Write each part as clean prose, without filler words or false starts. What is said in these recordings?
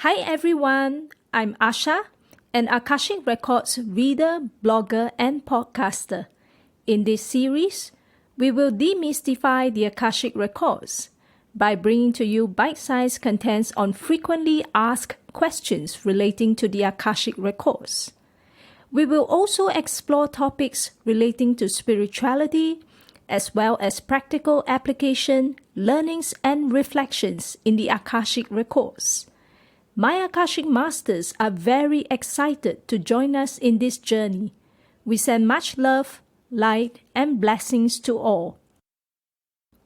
Hi everyone, I'm Asha, an Akashic Records reader, blogger, and podcaster. In this series, we will demystify the Akashic Records by bringing to you bite-sized contents on frequently asked questions relating to the Akashic Records. We will also explore topics relating to spirituality, as well as practical application, learnings, and reflections in the Akashic Records. My Akashic Masters are very excited to join us in this journey. We send much love, light, and blessings to all.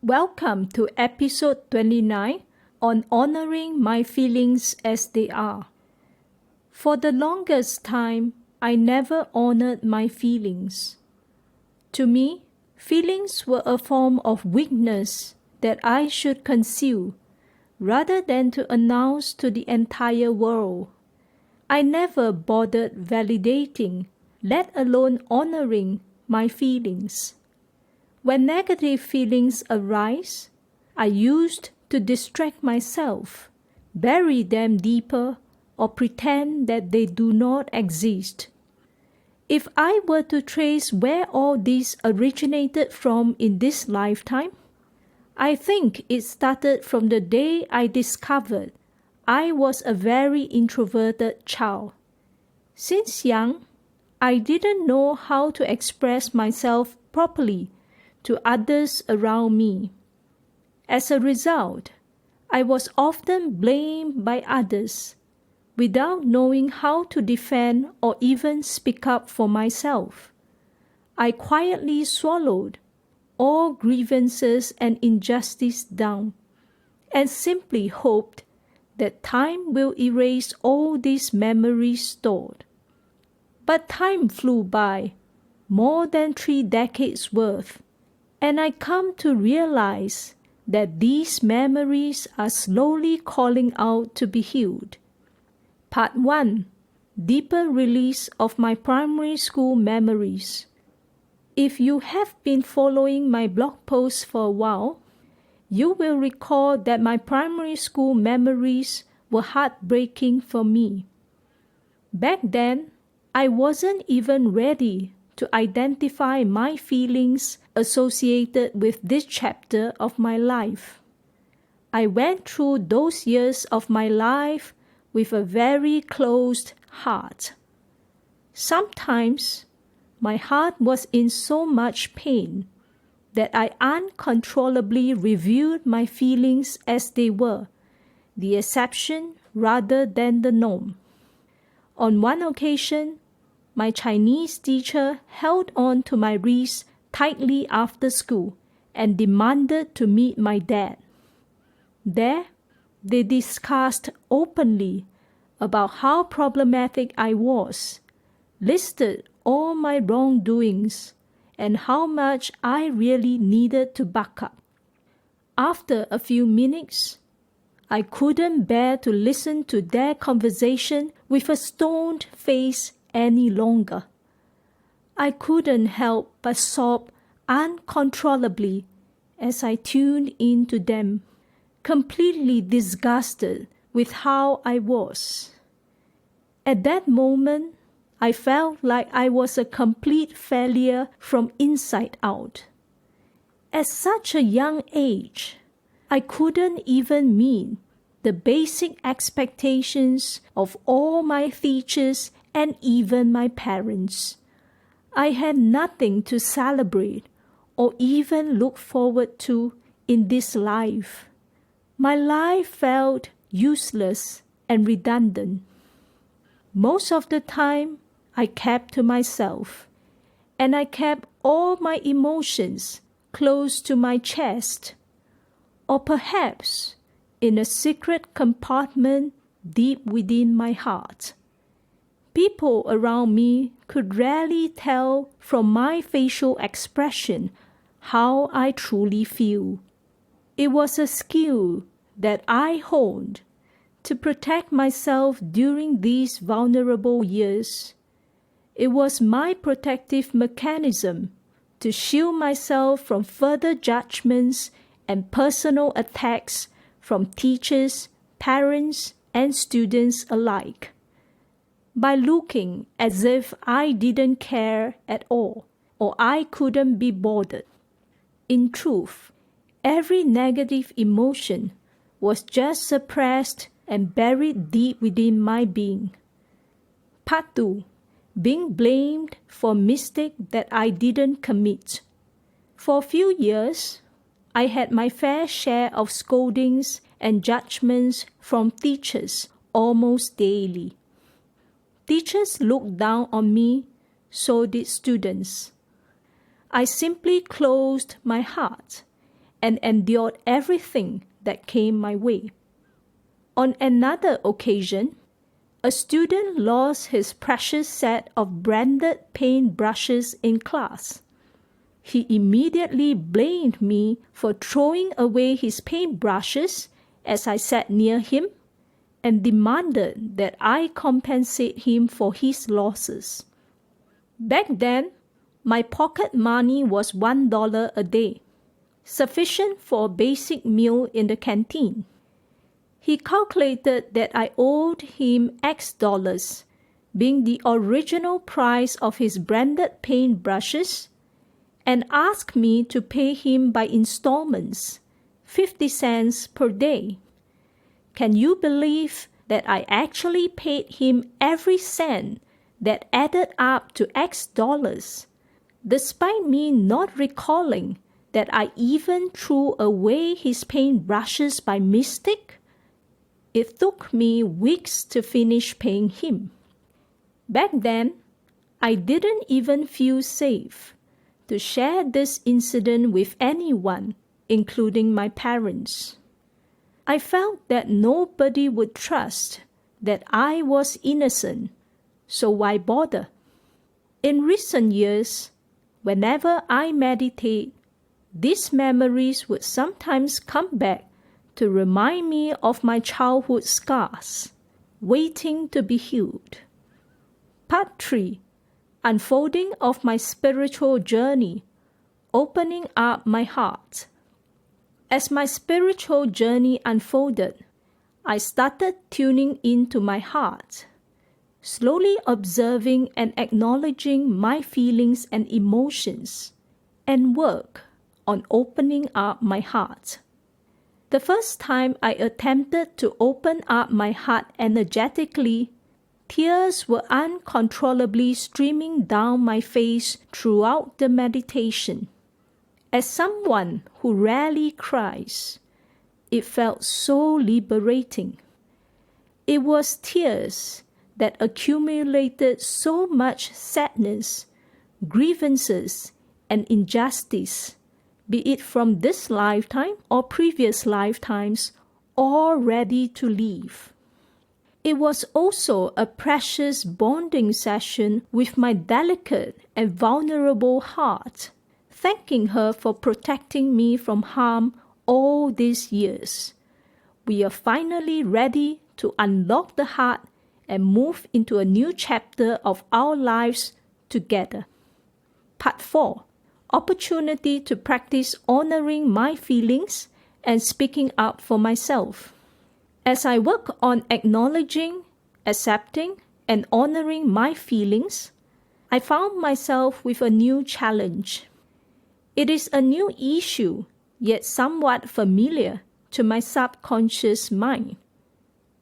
Welcome to episode 29 on honoring my feelings as they are. For the longest time, I never honored my feelings. To me, feelings were a form of weakness that I should conceal, rather than to announce to the entire world. I never bothered validating, let alone honoring, my feelings. When negative feelings arise, I used to distract myself, bury them deeper, or pretend that they do not exist. If I were to trace where all this originated from in this lifetime, I think it started from the day I discovered I was a very introverted child. Since young, I didn't know how to express myself properly to others around me. As a result, I was often blamed by others without knowing how to defend or even speak up for myself. I quietly swallowed all grievances and injustice down, and simply hoped that time will erase all these memories stored. But time flew by, more than 3 decades worth, and I come to realize that these memories are slowly calling out to be healed. Part 1. Deeper release of my primary school memories. If you have been following my blog posts for a while, you will recall that my primary school memories were heartbreaking for me. Back then, I wasn't even ready to identify my feelings associated with this chapter of my life. I went through those years of my life with a very closed heart. Sometimes, my heart was in so much pain that I uncontrollably reviewed my feelings as they were, the exception rather than the norm. On one occasion, my Chinese teacher held on to my wrist tightly after school and demanded to meet my dad. There, they discussed openly about how problematic I was, listed all my wrongdoings, and how much I really needed to buck up. After a few minutes, I couldn't bear to listen to their conversation with a stoned face any longer. I couldn't help but sob uncontrollably as I tuned into them, completely disgusted with how I was. At that moment, I felt like I was a complete failure from inside out. At such a young age, I couldn't even meet the basic expectations of all my teachers and even my parents. I had nothing to celebrate or even look forward to in this life. My life felt useless and redundant. Most of the time, I kept to myself, and I kept all my emotions close to my chest, or perhaps in a secret compartment deep within my heart. People around me could rarely tell from my facial expression how I truly feel. It was a skill that I honed to protect myself during these vulnerable years. It was my protective mechanism to shield myself from further judgments and personal attacks from teachers, parents, and students alike, by looking as if I didn't care at all or I couldn't be bothered. In truth, every negative emotion was just suppressed and buried deep within my being. Part 2. Being blamed for mistake that I didn't commit. For a few years, I had my fair share of scoldings and judgments from teachers almost daily. Teachers looked down on me, so did students. I simply closed my heart and endured everything that came my way. On another occasion, a student lost his precious set of branded paint brushes in class. He immediately blamed me for throwing away his paintbrushes as I sat near him and demanded that I compensate him for his losses. Back then, my pocket money was $1 a day, sufficient for a basic meal in the canteen. He calculated that I owed him X dollars, being the original price of his branded paintbrushes, and asked me to pay him by installments, 50 cents per day. Can you believe that I actually paid him every cent that added up to X dollars, despite me not recalling that I even threw away his paintbrushes by mistake? It took me weeks to finish paying him. Back then, I didn't even feel safe to share this incident with anyone, including my parents. I felt that nobody would trust that I was innocent, so why bother? In recent years, whenever I meditate, these memories would sometimes come back to remind me of my childhood scars, waiting to be healed. Part 3. Unfolding of my spiritual journey, opening up my heart. As my spiritual journey unfolded, I started tuning into my heart, slowly observing and acknowledging my feelings and emotions, and work on opening up my heart. The first time I attempted to open up my heart energetically, tears were uncontrollably streaming down my face throughout the meditation. As someone who rarely cries, it felt so liberating. It was tears that accumulated so much sadness, grievances, and injustice, be it from this lifetime or previous lifetimes, all ready to leave. It was also a precious bonding session with my delicate and vulnerable heart, thanking her for protecting me from harm all these years. We are finally ready to unlock the heart and move into a new chapter of our lives together. Part 4. Opportunity to practice honoring my feelings and speaking up for myself. As I work on acknowledging, accepting, and honoring my feelings, I found myself with a new challenge. It is a new issue, yet somewhat familiar to my subconscious mind.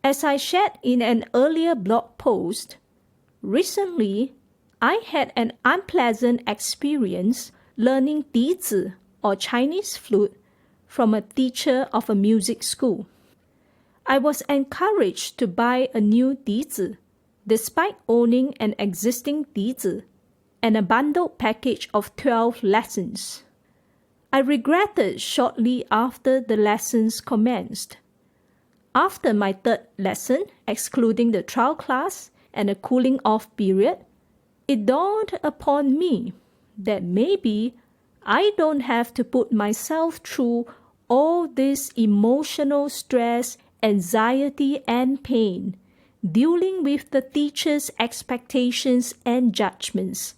As I shared in an earlier blog post, recently I had an unpleasant experience learning 笛子 or Chinese flute from a teacher of a music school. I was encouraged to buy a new 笛子 despite owning an existing 笛子 and a bundled package of 12 lessons. I regretted shortly after the lessons commenced. After my third lesson, excluding the trial class and a cooling off period, it dawned upon me that maybe I don't have to put myself through all this emotional stress, anxiety, and pain, dealing with the teacher's expectations and judgments.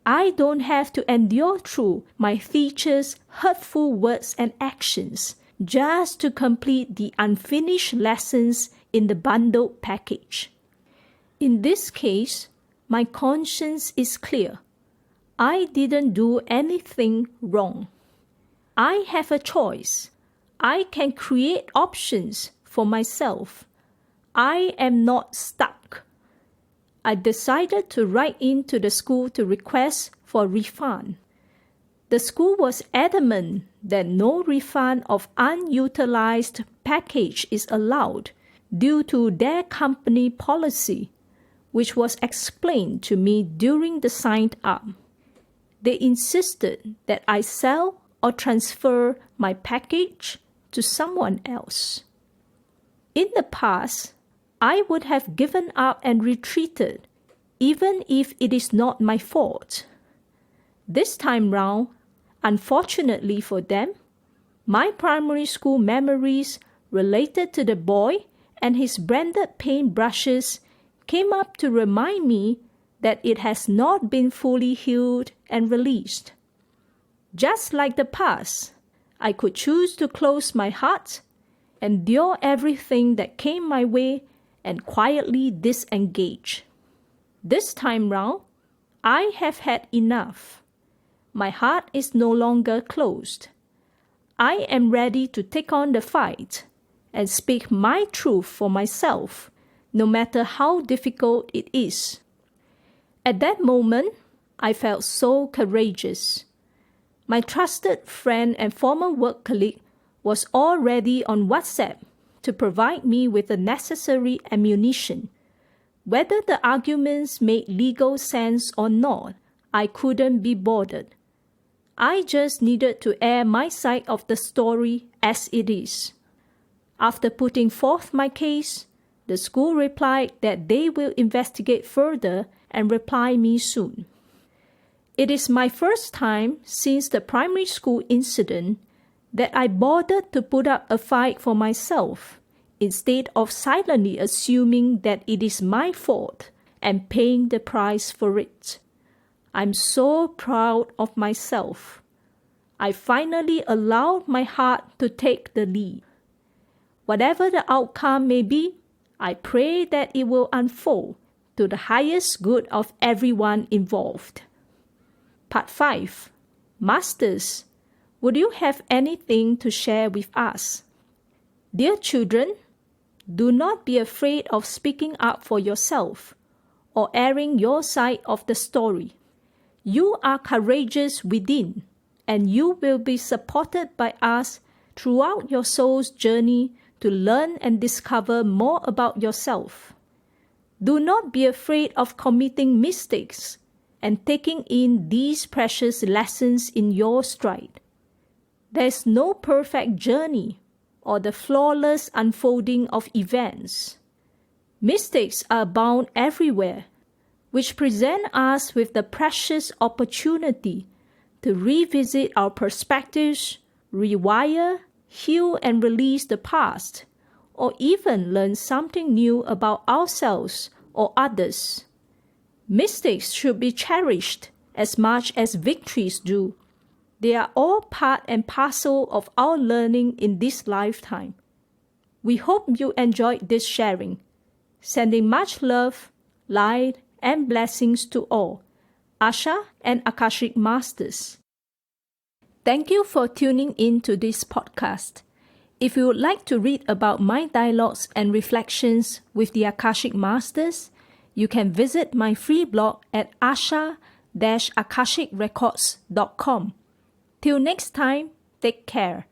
I don't have to endure through my teacher's hurtful words and actions just to complete the unfinished lessons in the bundled package. In this case, my conscience is clear. I didn't do anything wrong. I have a choice. I can create options for myself. I am not stuck. I decided to write into the school to request for a refund. The school was adamant that no refund of unutilized package is allowed due to their company policy, which was explained to me during the sign-up. They insisted that I sell or transfer my package to someone else. In the past, I would have given up and retreated, even if it is not my fault. This time round, unfortunately for them, my primary school memories related to the boy and his branded paintbrushes came up to remind me that it has not been fully healed and released. Just like the past, I could choose to close my heart, endure everything that came my way, and quietly disengage. This time round, I have had enough. My heart is no longer closed. I am ready to take on the fight and speak my truth for myself, no matter how difficult it is. At that moment, I felt so courageous. My trusted friend and former work colleague was already on WhatsApp to provide me with the necessary ammunition. Whether the arguments made legal sense or not, I couldn't be bothered. I just needed to air my side of the story as it is. After putting forth my case, the school replied that they will investigate further and reply me soon. It is my first time since the primary school incident that I bothered to put up a fight for myself instead of silently assuming that it is my fault and paying the price for it. I'm so proud of myself. I finally allowed my heart to take the lead. Whatever the outcome may be, I pray that it will unfold to the highest good of everyone involved. Part 5. Masters, would you have anything to share with us? Dear children, do not be afraid of speaking up for yourself or airing your side of the story. You are courageous within, and you will be supported by us throughout your soul's journey to learn and discover more about yourself. Do not be afraid of committing mistakes and taking in these precious lessons in your stride. There is no perfect journey or the flawless unfolding of events. Mistakes are abound everywhere, which present us with the precious opportunity to revisit our perspectives, rewire, heal and release the past, or even learn something new about ourselves or others. Mistakes should be cherished as much as victories do. They are all part and parcel of our learning in this lifetime. We hope you enjoyed this sharing. Sending much love, light, and blessings to all. Asha and Akashic Masters. Thank you for tuning in to this podcast. If you would like to read about my dialogues and reflections with the Akashic Masters, you can visit my free blog at asha-akashicrecords.com. Till next time, take care.